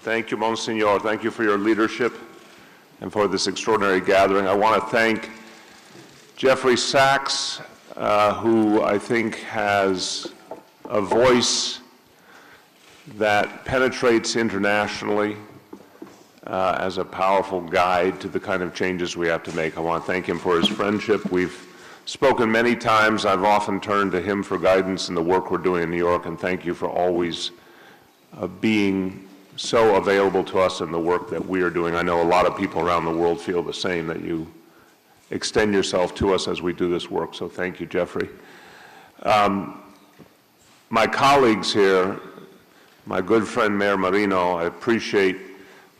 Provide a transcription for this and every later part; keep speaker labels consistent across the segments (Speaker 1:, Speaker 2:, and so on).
Speaker 1: Thank you, Monsignor. Thank you for your leadership and for this extraordinary gathering. I want to thank Jeffrey Sachs, who I think has a voice that penetrates internationally as a powerful guide to the kind of changes we have to make. I want to thank him for his friendship. We've spoken many times. I've often turned to him for guidance in the work we're doing in New York, and thank you for always being so available to us in the work that we are doing. I know a lot of people around the world feel the same, that you extend yourself to us as we do this work, so thank you, Jeffrey. My colleagues here, my good friend Mayor Marino, I appreciate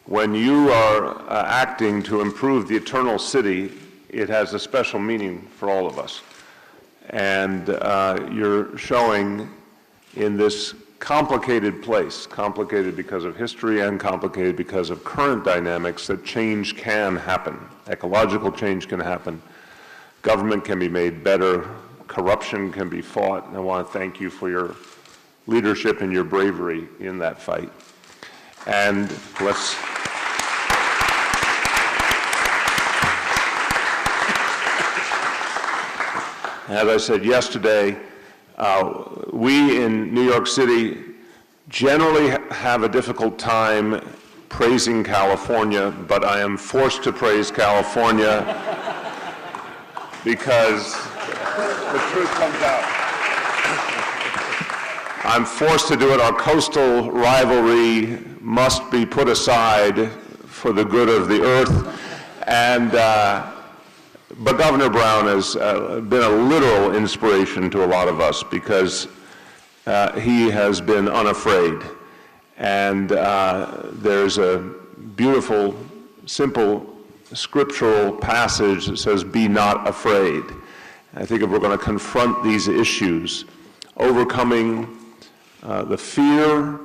Speaker 1: when you are acting to improve the eternal city, it has a special meaning for all of us. And you're showing in this complicated place, complicated because of history and complicated because of current dynamics, that change can happen. Ecological change can happen. Government can be made better. Corruption can be fought. And I want to thank you for your leadership and your bravery in that fight. And let's... As I said yesterday, we in New York City generally have a difficult time praising California, but I am forced to praise California because the truth comes out. I'm forced to do it. Our coastal rivalry must be put aside for the good of the earth. And but Governor Brown has been a literal inspiration to a lot of us because he has been unafraid. And there's a beautiful, simple scriptural passage that says, "Be not afraid." I think if we're going to confront these issues, overcoming the fear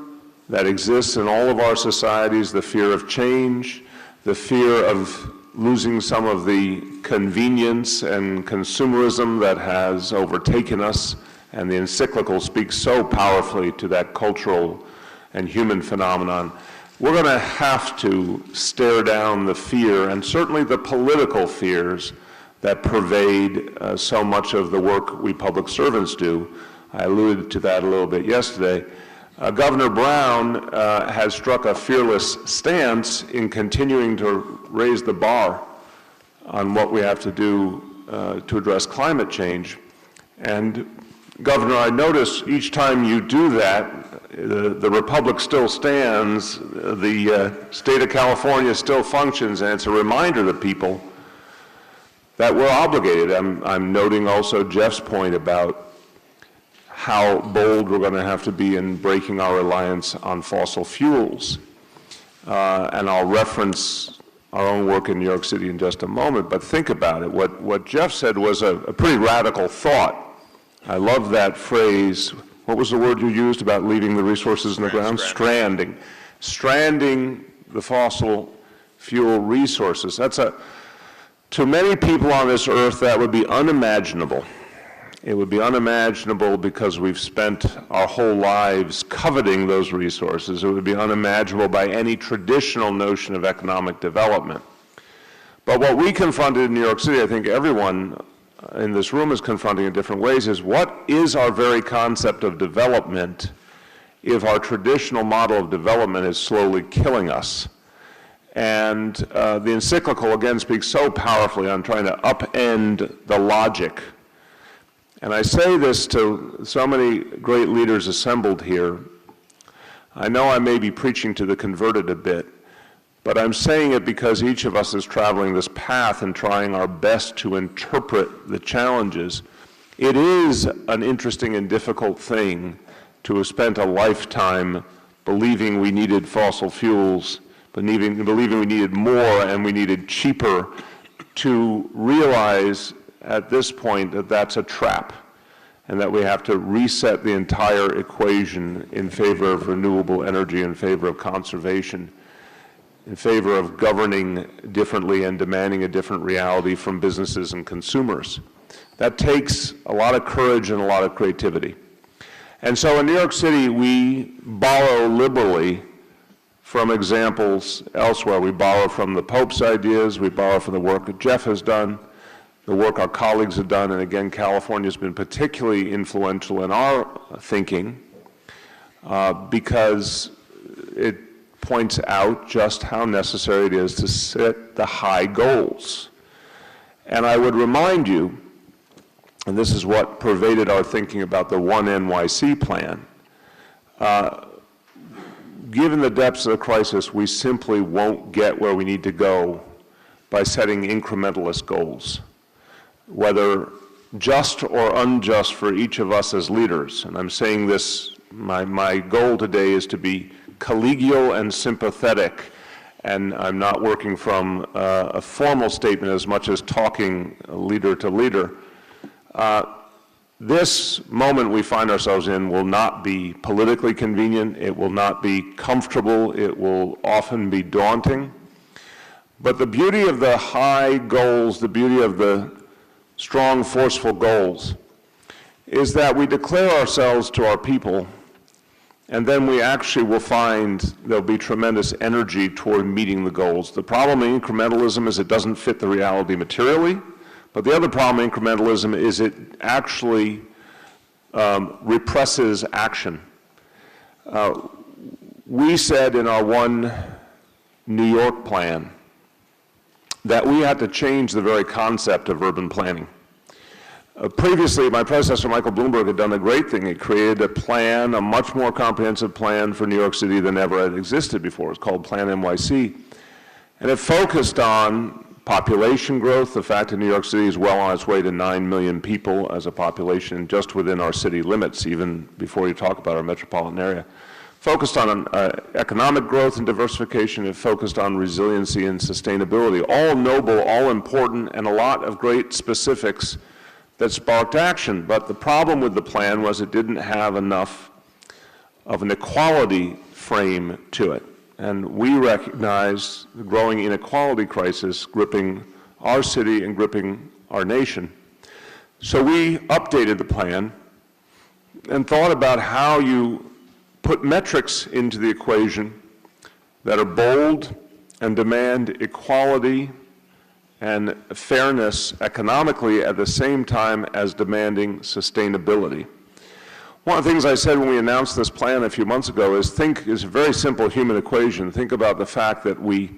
Speaker 1: that exists in all of our societies, the fear of change, the fear of losing some of the convenience and consumerism that has overtaken us, and the encyclical speaks so powerfully to that cultural and human phenomenon. We're going to have to stare down the fear, and certainly the political fears that pervade so much of the work we public servants do. I alluded to that a little bit yesterday. Governor Brown has struck a fearless stance in continuing to raise the bar on what we have to do to address climate change. And Governor, I notice each time you do that, the Republic still stands, the state of California still functions, and it's a reminder to people that we're obligated. I'm noting also Jeff's point about how bold we're going to have to be in breaking our reliance on fossil fuels. And I'll reference our own work in New York City in just a moment, but think about it. What Jeff said was a pretty radical thought. I love that phrase. What was the word you used about leaving the resources in the ground? Stranding. Stranding the fossil fuel resources. To many people on this earth, that would be unimaginable. It would be unimaginable because we've spent our whole lives coveting those resources. It would be unimaginable by any traditional notion of economic development. But what we confronted in New York City, I think everyone in this room is confronting in different ways, is what is our very concept of development if our traditional model of development is slowly killing us? And the encyclical, again, speaks so powerfully on trying to upend the logic. And I say this to so many great leaders assembled here. I know I may be preaching to the converted a bit, but I'm saying it because each of us is traveling this path and trying our best to interpret the challenges. It is an interesting and difficult thing to have spent a lifetime believing we needed fossil fuels, believing we needed more and we needed cheaper, to realize at this point that that's a trap and that we have to reset the entire equation in favor of renewable energy, in favor of conservation, in favor of governing differently and demanding a different reality from businesses and consumers. That takes a lot of courage and a lot of creativity. And so in New York City, we borrow liberally from examples elsewhere. We borrow from the Pope's ideas, we borrow from the work that Jeff has done, the work our colleagues have done, and again, California has been particularly influential in our thinking because it points out just how necessary it is to set the high goals. And I would remind you, and this is what pervaded our thinking about the One NYC plan, given the depths of the crisis, we simply won't get where we need to go by setting incrementalist goals, whether just or unjust for each of us as leaders. And I'm saying this, my goal today is to be collegial and sympathetic, and I'm not working from a formal statement as much as talking leader to leader. This moment we find ourselves in will not be politically convenient, it will not be comfortable, it will often be daunting. But the beauty of the high goals, the beauty of the strong, forceful goals, is that we declare ourselves to our people, and then we actually will find there'll be tremendous energy toward meeting the goals. The problem in incrementalism is it doesn't fit the reality materially. But the other problem in incrementalism is it actually represses action. We said in our One New York plan that we had to change the very concept of urban planning. Previously, my predecessor, Michael Bloomberg, had done a great thing. He created a plan, a much more comprehensive plan for New York City than ever had existed before. It's called Plan NYC. And it focused on population growth, the fact that New York City is well on its way to 9 million people as a population just within our city limits, even before you talk about our metropolitan area. Focused on economic growth and diversification, it focused on resiliency and sustainability, all noble, all important, and a lot of great specifics that sparked action. But the problem with the plan was it didn't have enough of an equality frame to it. And we recognize the growing inequality crisis gripping our city and gripping our nation. So we updated the plan and thought about how you put metrics into the equation that are bold and demand equality and fairness economically at the same time as demanding sustainability. One of the things I said when we announced this plan a few months ago is it's a very simple human equation. Think about the fact that we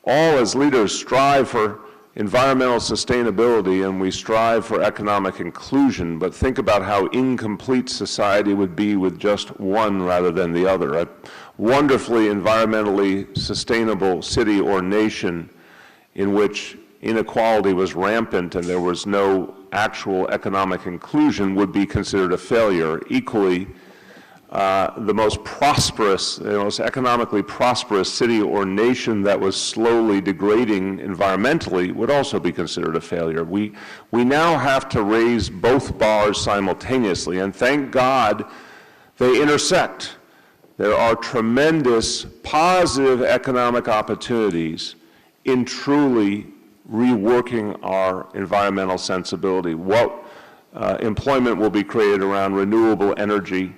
Speaker 1: all as leaders strive for environmental sustainability and we strive for economic inclusion, but think about how incomplete society would be with just one rather than the other. A wonderfully environmentally sustainable city or nation in which inequality was rampant and there was no actual economic inclusion would be considered a failure. Equally, the most prosperous, the most economically prosperous city or nation that was slowly degrading environmentally would also be considered a failure. We now have to raise both bars simultaneously, and thank God they intersect. There are tremendous positive economic opportunities in truly reworking our environmental sensibility. What employment will be created around renewable energy,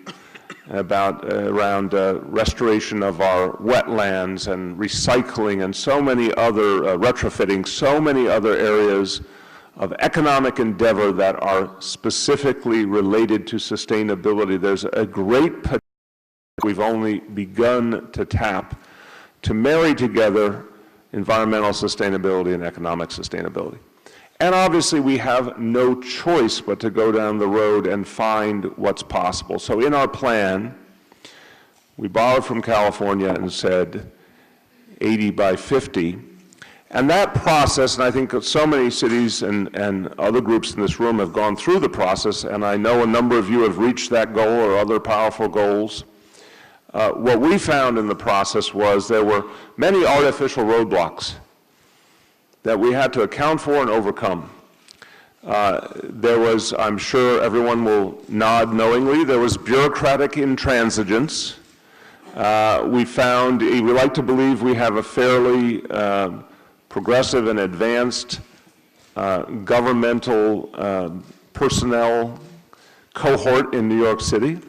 Speaker 1: around restoration of our wetlands and recycling and so many other, retrofitting, so many other areas of economic endeavor that are specifically related to sustainability. There's a great potential we've only begun to tap to marry together environmental sustainability and economic sustainability. And obviously we have no choice but to go down the road and find what's possible. So in our plan, we borrowed from California and said 80 by 50. And that process, and I think that so many cities and other groups in this room have gone through the process, and I know a number of you have reached that goal or other powerful goals. What we found in the process was there were many artificial roadblocks that we had to account for and overcome. There was, I'm sure everyone will nod knowingly, there was bureaucratic intransigence. We like to believe we have a fairly progressive and advanced governmental personnel cohort in New York City.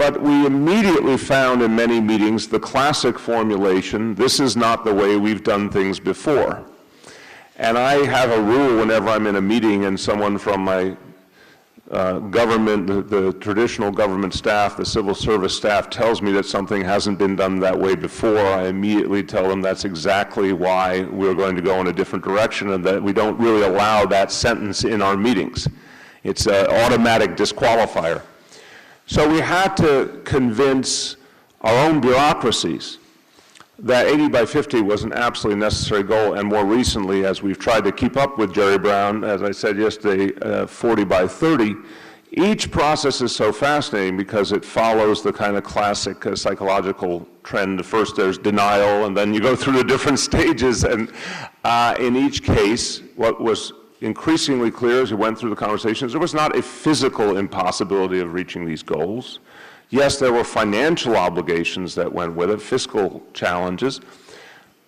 Speaker 1: But we immediately found in many meetings the classic formulation, this is not the way we've done things before. And I have a rule whenever I'm in a meeting and someone from my government, the traditional government staff, the civil service staff tells me that something hasn't been done that way before, I immediately tell them that's exactly why we're going to go in a different direction and that we don't really allow that sentence in our meetings. It's an automatic disqualifier. So we had to convince our own bureaucracies that 80 by 50 was an absolutely necessary goal, and more recently, as we've tried to keep up with Jerry Brown, as I said yesterday, 40 by 30, each process is so fascinating because it follows the kind of classic psychological trend. First there's denial, and then you go through the different stages, and in each case, what was increasingly clear as we went through the conversations, there was not a physical impossibility of reaching these goals. Yes, there were financial obligations that went with it, fiscal challenges,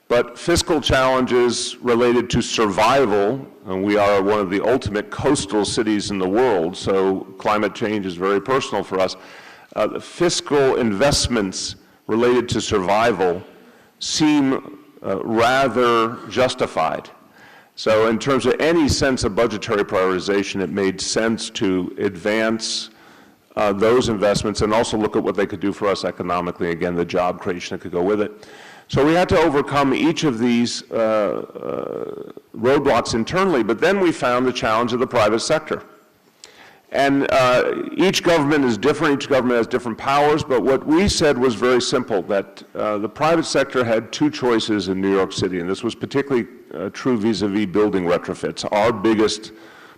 Speaker 1: but fiscal challenges related to survival, and we are one of the ultimate coastal cities in the world, so climate change is very personal for us. The fiscal investments related to survival seem rather justified. So in terms of any sense of budgetary prioritization, it made sense to advance those investments and also look at what they could do for us economically, again, the job creation that could go with it. So we had to overcome each of these roadblocks internally, but then we found the challenge of the private sector. And each government is different, each government has different powers, but what we said was very simple, that the private sector had two choices in New York City, and this was particularly true vis-a-vis building retrofits. Our biggest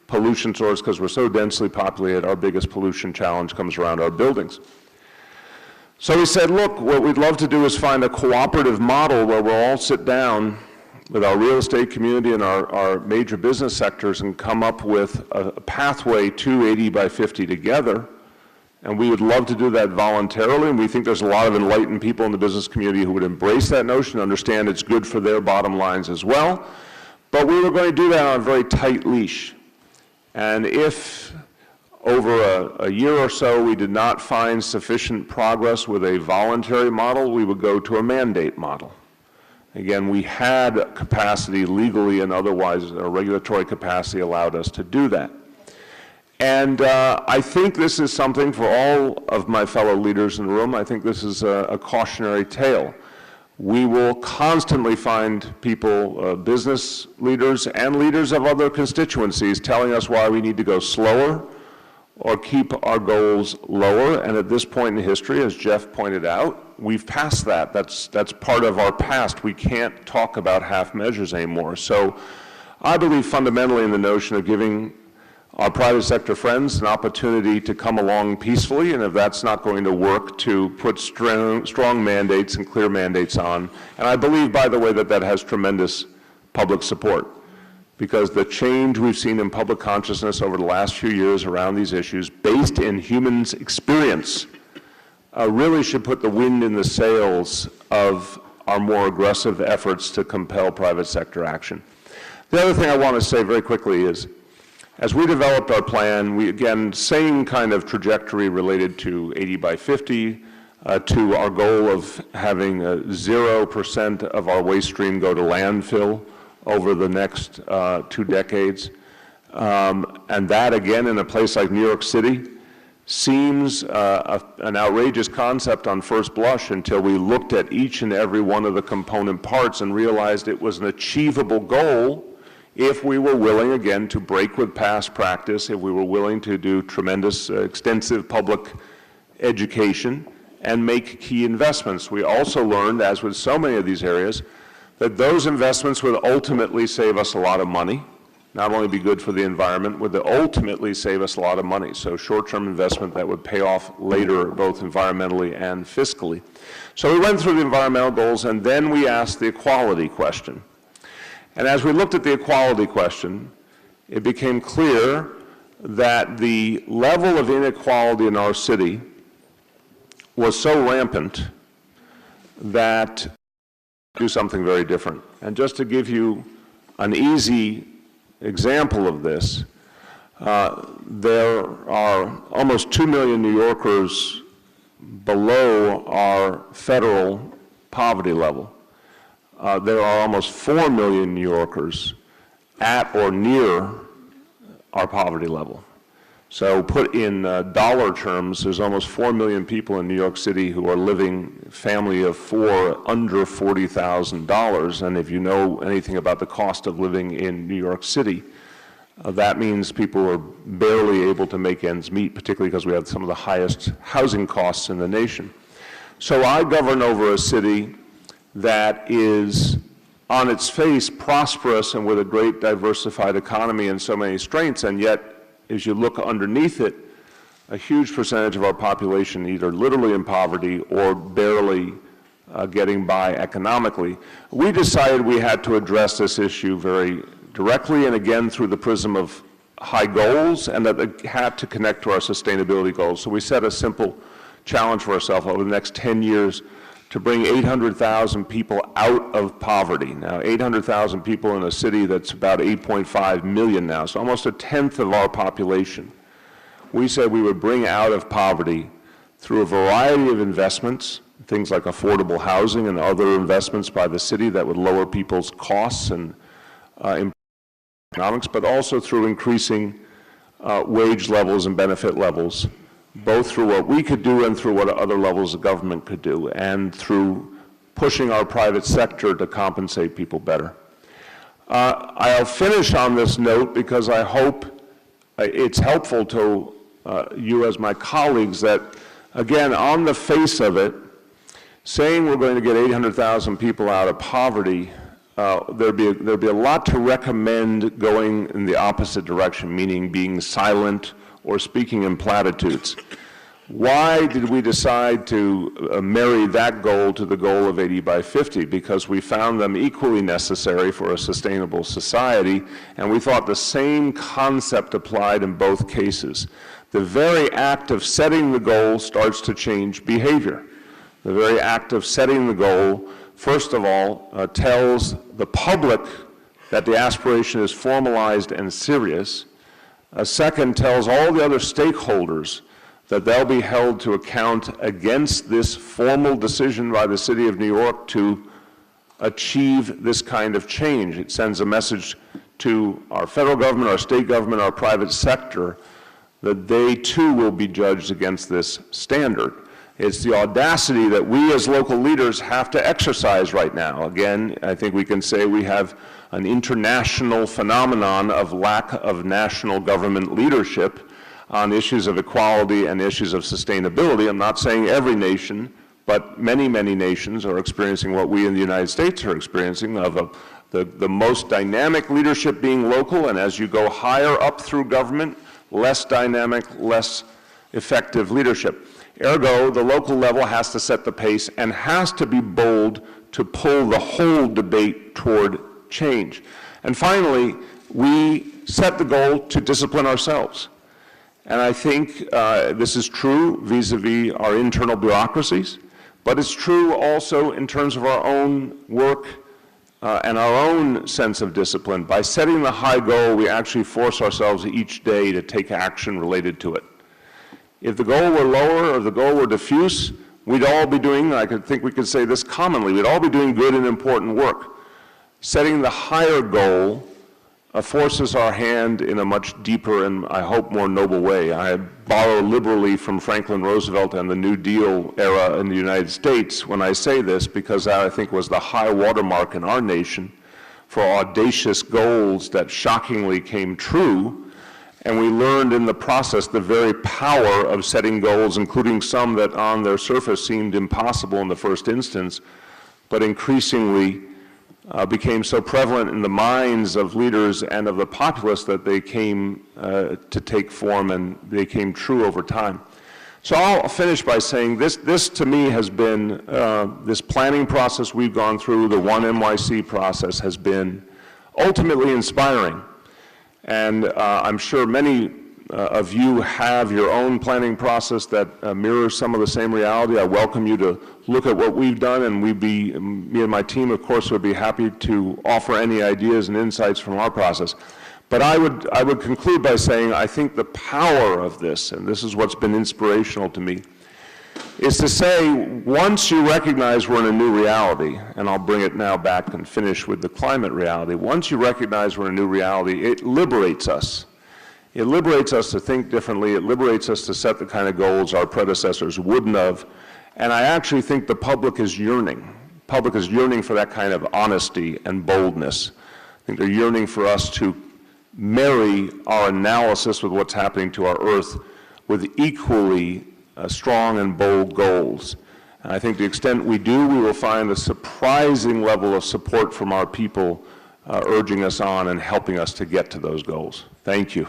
Speaker 1: pollution source, because we're so densely populated, our biggest pollution challenge comes around our buildings. So we said, look, what we'd love to do is find a cooperative model where we'll all sit down with our real estate community and our major business sectors and come up with a pathway to 80 by 50 together. And we would love to do that voluntarily, and we think there's a lot of enlightened people in the business community who would embrace that notion, understand it's good for their bottom lines as well. But we were going to do that on a very tight leash. And if over a year or so we did not find sufficient progress with a voluntary model, we would go to a mandate model. Again, we had capacity legally and otherwise, our regulatory capacity allowed us to do that. And I think this is something for all of my fellow leaders in the room. I think this is a cautionary tale. We will constantly find people, business leaders and leaders of other constituencies telling us why we need to go slower or keep our goals lower. And at this point in history, as Jeff pointed out, we've passed that. That's part of our past. We can't talk about half measures anymore. So I believe fundamentally in the notion of giving our private sector friends an opportunity to come along peacefully, and if that's not going to work, to put strong mandates and clear mandates on. And I believe, by the way, that that has tremendous public support, because the change we've seen in public consciousness over the last few years around these issues, based in humans' experience, really should put the wind in the sails of our more aggressive efforts to compel private sector action. The other thing I want to say very quickly is, as we developed our plan, we, again, same kind of trajectory related to 80 by 50, to our goal of having 0% of our waste stream go to landfill over the next 2 decades. And that, again, in a place like New York City, seems an outrageous concept on first blush until we looked at each and every one of the component parts and realized it was an achievable goal if we were willing, again, to break with past practice, if we were willing to do tremendous, extensive public education and make key investments. We also learned, as with so many of these areas, that those investments would ultimately save us a lot of money, not only be good for the environment, would ultimately save us a lot of money. So short-term investment that would pay off later, both environmentally and fiscally. So we went through the environmental goals, and then we asked the equality question. And as we looked at the equality question, it became clear that the level of inequality in our city was so rampant that we do something very different. And just to give you an easy example of this, there are almost 2 million New Yorkers below our federal poverty level. There are almost 4 million New Yorkers at or near our poverty level. So put in dollar terms, there's almost 4 million people in New York City who are living, family of four, under $40,000. And if you know anything about the cost of living in New York City, that means people are barely able to make ends meet, particularly because we have some of the highest housing costs in the nation. So I govern over a city that is on its face prosperous and with a great diversified economy and so many strengths, and yet as you look underneath it, a huge percentage of our population either literally in poverty or barely getting by economically. We decided we had to address this issue very directly and again through the prism of high goals, and that it had to connect to our sustainability goals. So we set a simple challenge for ourselves over the next 10 years to bring 800,000 people out of poverty. Now, 800,000 people in a city that's about 8.5 million now, so almost a tenth of our population. We said we would bring out of poverty through a variety of investments, things like affordable housing and other investments by the city that would lower people's costs and improve economics, but also through increasing wage levels and benefit levels, both through what we could do and through what other levels of government could do, and through pushing our private sector to compensate people better. I'll finish on this note because I hope it's helpful to you as my colleagues that, again, on the face of it, saying we're going to get 800,000 people out of poverty, there'd be a lot to recommend going in the opposite direction, meaning being silent or speaking in platitudes. Why did we decide to marry that goal to the goal of 80 by 50? Because we found them equally necessary for a sustainable society, and we thought the same concept applied in both cases. The very act of setting the goal starts to change behavior. The very act of setting the goal, first of all, tells the public that the aspiration is formalized and serious. Second, tells all the other stakeholders that they'll be held to account against this formal decision by the City of New York to achieve this kind of change. It sends a message to our federal government, our state government, our private sector, that they too will be judged against this standard. It's the audacity that we as local leaders have to exercise right now. Again, I think we can say we have an international phenomenon of lack of national government leadership on issues of equality and issues of sustainability. I'm not saying every nation, but many, many nations are experiencing what we in the United States are experiencing, of the most dynamic leadership being local, and as you go higher up through government, less dynamic, less effective leadership. Ergo, the local level has to set the pace and has to be bold to pull the whole debate toward change. And finally, we set the goal to discipline ourselves. And I think this is true vis-a-vis our internal bureaucracies, but it's true also in terms of our own work and our own sense of discipline. By setting the high goal, we actually force ourselves each day to take action related to it. If the goal were lower or the goal were diffuse, we'd all be doing, I think we could say this commonly, we'd all be doing good and important work. Setting the higher goal forces our hand in a much deeper and, I hope, more noble way. I borrow liberally from Franklin Roosevelt and the New Deal era in the United States when I say this, because that, I think, was the high watermark in our nation for audacious goals that shockingly came true. And we learned in the process the very power of setting goals, including some that on their surface seemed impossible in the first instance, but increasingly became so prevalent in the minds of leaders and of the populace that they came to take form and they came true over time. So I'll finish by saying this to me has been, this planning process we've gone through, the One NYC process, has been ultimately inspiring. And I'm sure many of you have your own planning process that mirrors some of the same reality. I welcome you to look at what we've done, and me and my team, of course, would be happy to offer any ideas and insights from our process. But I would conclude by saying I think the power of this, and this is what's been inspirational to me, is to say, once you recognize we're in a new reality, and I'll bring it now back and finish with the climate reality, once you recognize we're in a new reality, it liberates us. It liberates us to think differently. It liberates us to set the kind of goals our predecessors wouldn't have. And I actually think the public is yearning. The public is yearning for that kind of honesty and boldness. I think they're yearning for us to marry our analysis with what's happening to our Earth with equally strong and bold goals. And I think to the extent we do, we will find a surprising level of support from our people urging us on and helping us to get to those goals. Thank you.